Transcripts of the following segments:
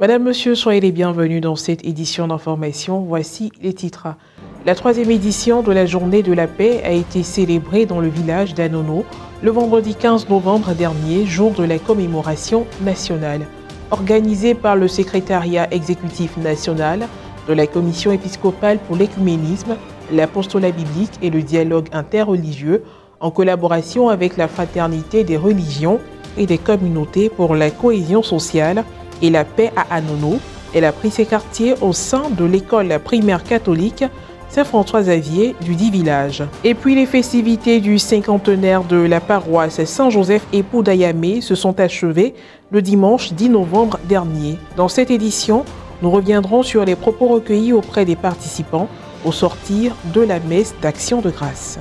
Madame, Monsieur, soyez les bienvenus dans cette édition d'information. Voici les titres. La 3e édition de la Journée de la paix a été célébrée dans le village d'Anono le vendredi 15 novembre dernier, jour de la commémoration nationale. Organisée par le secrétariat exécutif national de la Commission épiscopale pour l'écuménisme, l'apostolat biblique et le dialogue interreligieux, en collaboration avec la Fraternité des religions et des communautés pour la cohésion sociale et la paix à Anono. Elle a pris ses quartiers au sein de l'école primaire catholique Saint-François-Xavier du dit village. Et puis les festivités du cinquantenaire de la paroisse Saint-Joseph époux d'Ayamé se sont achevées le dimanche 10 novembre dernier. Dans cette édition, nous reviendrons sur les propos recueillis auprès des participants au sortir de la messe d'Action de grâce.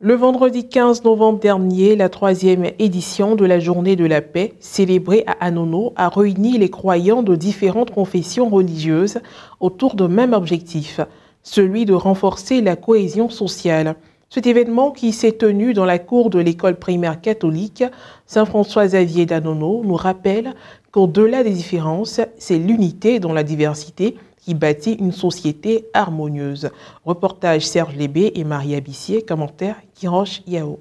Le vendredi 15 novembre dernier, la 3e édition de la Journée de la paix, célébrée à Anono, a réuni les croyants de différentes confessions religieuses autour d'un même objectif, celui de renforcer la cohésion sociale. Cet événement, qui s'est tenu dans la cour de l'école primaire catholique Saint-François-Xavier d'Anono, nous rappelle qu'au-delà des différences, c'est l'unité dans la diversité qui bâtit une société harmonieuse. Reportage Serge Lébé et Maria Bissier, commentaire Kiroche Yao.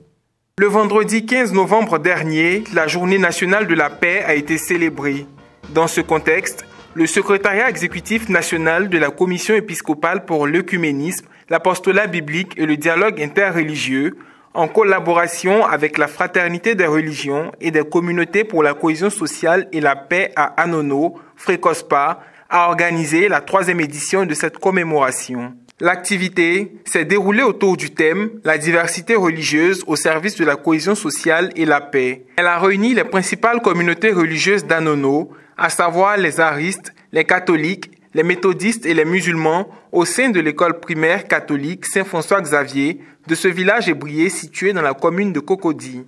Le vendredi 15 novembre dernier, la Journée nationale de la paix a été célébrée. Dans ce contexte, le secrétariat exécutif national de la Commission épiscopale pour l'écuménisme, l'apostolat biblique et le dialogue interreligieux, en collaboration avec la Fraternité des religions et des communautés pour la cohésion sociale et la paix à Anono, Frécospa, a organisé la 3e édition de cette commémoration. L'activité s'est déroulée autour du thème « La diversité religieuse au service de la cohésion sociale et la paix ». Elle a réuni les principales communautés religieuses d'Anono, à savoir les aristes, les catholiques, les méthodistes et les musulmans, au sein de l'école primaire catholique Saint-François-Xavier de ce village ébrié situé dans la commune de Cocody.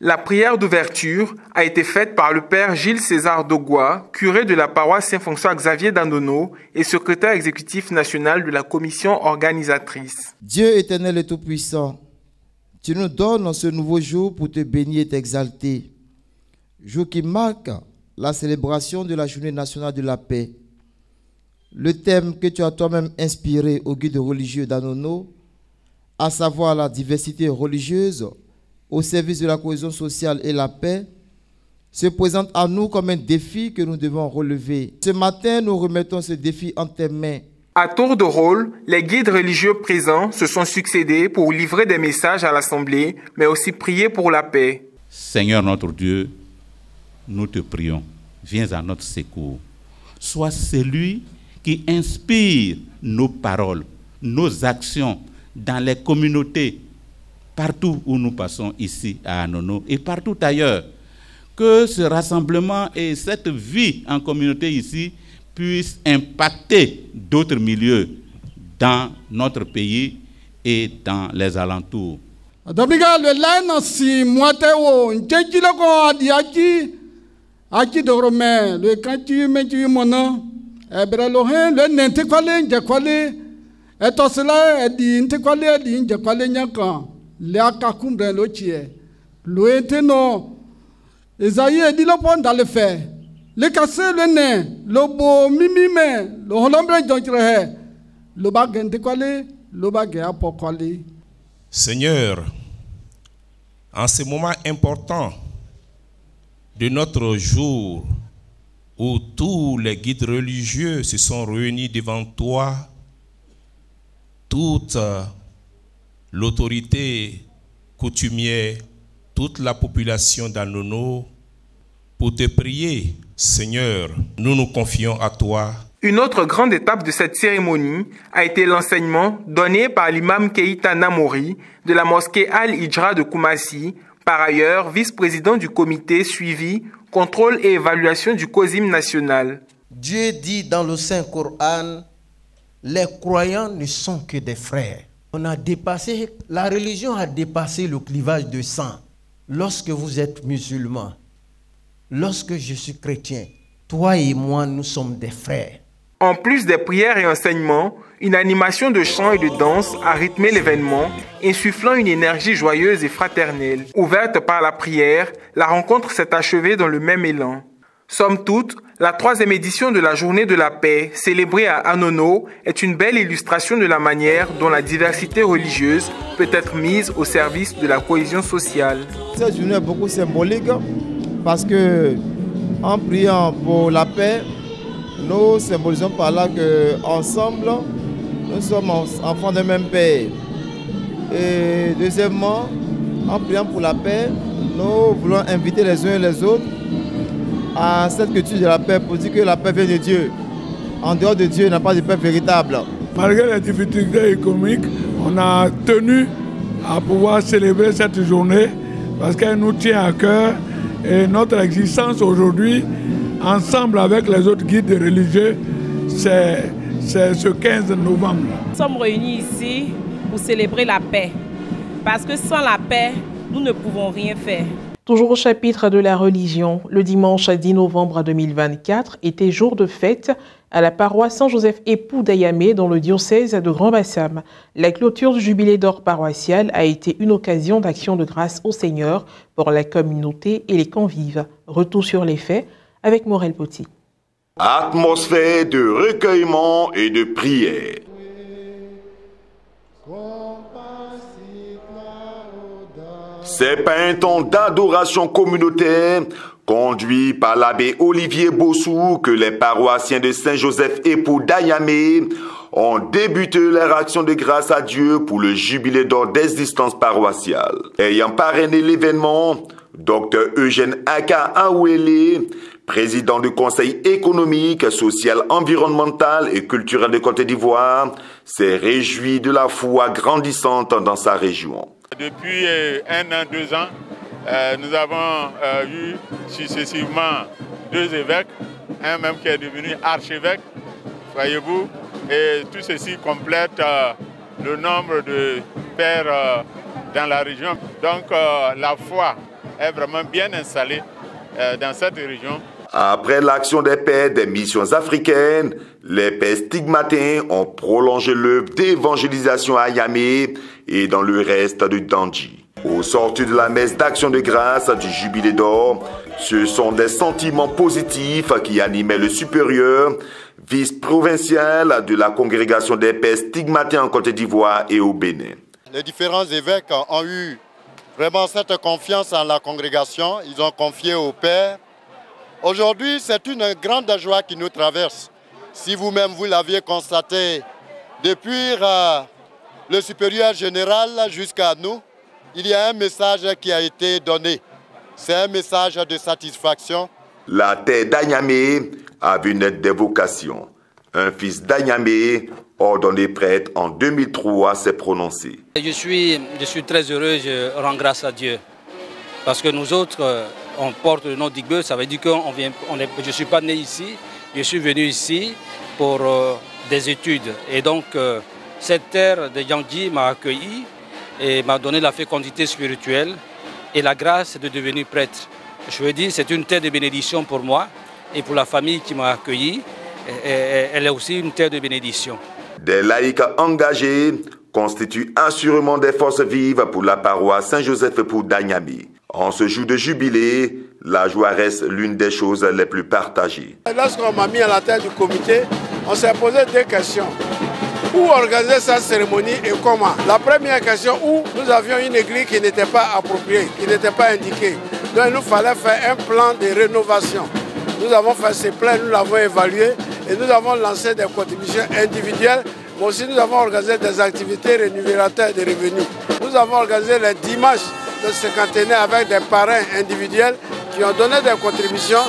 La prière d'ouverture a été faite par le père Gilles César Dogua, curé de la paroisse Saint-François-Xavier d'Anono et secrétaire exécutif national de la commission organisatrice. Dieu éternel et tout-puissant, tu nous donnes ce nouveau jour pour te bénir et t'exalter. Jour qui marque la célébration de la Journée nationale de la paix. Le thème que tu as toi-même inspiré au guide religieux d'Anono, à savoir la diversité religieuse, au service de la cohésion sociale et la paix, se présente à nous comme un défi que nous devons relever. Ce matin, nous remettons ce défi en tes mains. À tour de rôle, les guides religieux présents se sont succédés pour livrer des messages à l'Assemblée, mais aussi prier pour la paix. Seigneur notre Dieu, nous te prions, viens à notre secours. Sois celui qui inspire nos paroles, nos actions dans les communautés, partout où nous passons ici à Anono et partout ailleurs. Que ce rassemblement et cette vie en communauté ici puissent impacter d'autres milieux dans notre pays et dans les alentours. Esaïe dit le pont dans le fait. Le cassé le nez, le beau mimime, le holombre d'entre le baguette de quale, le baguette à poquale. Seigneur, en ce moment important de notre jour où tous les guides religieux se sont réunis devant toi, toute l'autorité coutumière, toute la population d'Anono, pour te prier, Seigneur, nous nous confions à toi. Une autre grande étape de cette cérémonie a été l'enseignement donné par l'imam Keïta Namori de la mosquée Al-Hijra de Koumassi, par ailleurs vice-président du comité suivi, contrôle et évaluation du COSIM national. Dieu dit dans le Saint-Coran, les croyants ne sont que des frères. La religion a dépassé le clivage de sang. Lorsque vous êtes musulman, lorsque je suis chrétien, toi et moi, nous sommes des frères. En plus des prières et enseignements, une animation de chant et de danse a rythmé l'événement, insufflant une énergie joyeuse et fraternelle. Ouverte par la prière, la rencontre s'est achevée dans le même élan. Somme toute, la 3e édition de la Journée de la paix, célébrée à Anono, est une belle illustration de la manière dont la diversité religieuse peut être mise au service de la cohésion sociale. Cette journée est beaucoup symbolique parce que, en priant pour la paix, nous symbolisons par là qu'ensemble, nous sommes enfants d'un même Père. Et deuxièmement, en priant pour la paix, nous voulons inviter les uns et les autres à cette culture de la paix pour dire que la paix vient de Dieu. En dehors de Dieu, il n'y a pas de paix véritable. Malgré les difficultés économiques, on a tenu à pouvoir célébrer cette journée parce qu'elle nous tient à cœur et notre existence aujourd'hui, ensemble avec les autres guides religieux, c'est ce 15 novembre. Nous sommes réunis ici pour célébrer la paix parce que sans la paix, nous ne pouvons rien faire. Toujours au chapitre de la religion, le dimanche 10 novembre 2024 était jour de fête à la paroisse Saint-Joseph Époux d'Ayamé dans le diocèse de Grand-Bassam. La clôture du jubilé d'or paroissial a été une occasion d'action de grâce au Seigneur pour la communauté et les convives. Retour sur les faits avec Morel Poti. Atmosphère de recueillement et de prière. C'est un temps d'adoration communautaire conduit par l'abbé Olivier Bossou que les paroissiens de Saint-Joseph Époux d'Ayamé ont débuté leur action de grâce à Dieu pour le jubilé d'or d'existence paroissiale. Ayant parrainé l'événement, Dr Eugène Aka Awele, président du Conseil économique, social, environnemental et culturel de Côte d'Ivoire, s'est réjoui de la foi grandissante dans sa région. Depuis 1 an, 2 ans, nous avons eu successivement 2 évêques, un même qui est devenu archevêque, voyez-vous, et tout ceci complète le nombre de pères dans la région. Donc la foi est vraiment bien installée dans cette région. Après l'action des pères des missions africaines, les pères stigmatins ont prolongé l'œuvre d'évangélisation à Ayamé et dans le reste de Dandji. Au sortir de la messe d'action de grâce du jubilé d'or, ce sont des sentiments positifs qui animaient le supérieur, vice-provincial de la congrégation des pères stigmatins en Côte d'Ivoire et au Bénin. Les différents évêques ont eu vraiment cette confiance en la congrégation, ils ont confié aux pères. Aujourd'hui, c'est une grande joie qui nous traverse. Si vous-même vous l'aviez constaté, depuis le supérieur général jusqu'à nous, il y a un message qui a été donné. C'est un message de satisfaction. La terre d'Ayamé avait une des vocations. Un fils d'Ayamé, ordonné prêtre en 2003, s'est prononcé. Je suis très heureux, je rends grâce à Dieu. Parce que nous autres, on porte le nom d'Igbeu, ça veut dire que je ne suis pas né ici, je suis venu ici pour des études. Et donc, cette terre de Yangji m'a accueilli et m'a donné la fécondité spirituelle et la grâce de devenir prêtre. Je veux dire, c'est une terre de bénédiction pour moi et pour la famille qui m'a accueilli. Elle est aussi une terre de bénédiction. Des laïcs engagés constituent assurément des forces vives pour la paroisse Saint-Joseph Époux d'Ayamé. En ce jour de jubilé, la joie reste l'une des choses les plus partagées. Lorsqu'on m'a mis à la tête du comité, on s'est posé 2 questions. Où organiser cette cérémonie et comment? La première question, où nous avions une église qui n'était pas appropriée, qui n'était pas indiquée. Donc il nous fallait faire un plan de rénovation. Nous avons fait ce plan, nous l'avons évalué et nous avons lancé des contributions individuelles, mais aussi nous avons organisé des activités rémunérateurs de revenus. Nous avons organisé les dimanches de cinquantenaire avec des parrains individuels qui ont donné des contributions,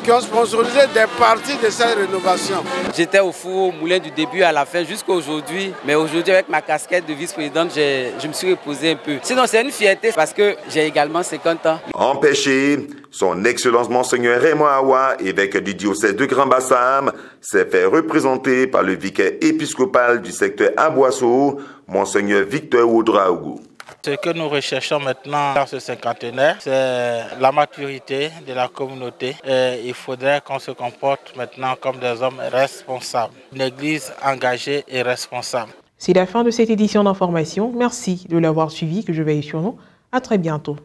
qui ont sponsorisé des parties de cette rénovation. J'étais au four, au moulin du début à la fin jusqu'à aujourd'hui. Mais aujourd'hui, avec ma casquette de vice-présidente, je me suis reposé un peu. Sinon, c'est une fierté parce que j'ai également 50 ans. Empêché, son Excellence Monseigneur Raymond Awa, évêque du diocèse de Grand-Bassam, s'est fait représenter par le vicaire épiscopal du secteur Aboisseau, Monseigneur Victor Oudraougou. Ce que nous recherchons maintenant dans ce cinquantenaire, c'est la maturité de la communauté. Et il faudrait qu'on se comporte maintenant comme des hommes responsables. Une église engagée et responsable. C'est la fin de cette édition d'information. Merci de l'avoir suivi, que je veille sur nous. À très bientôt.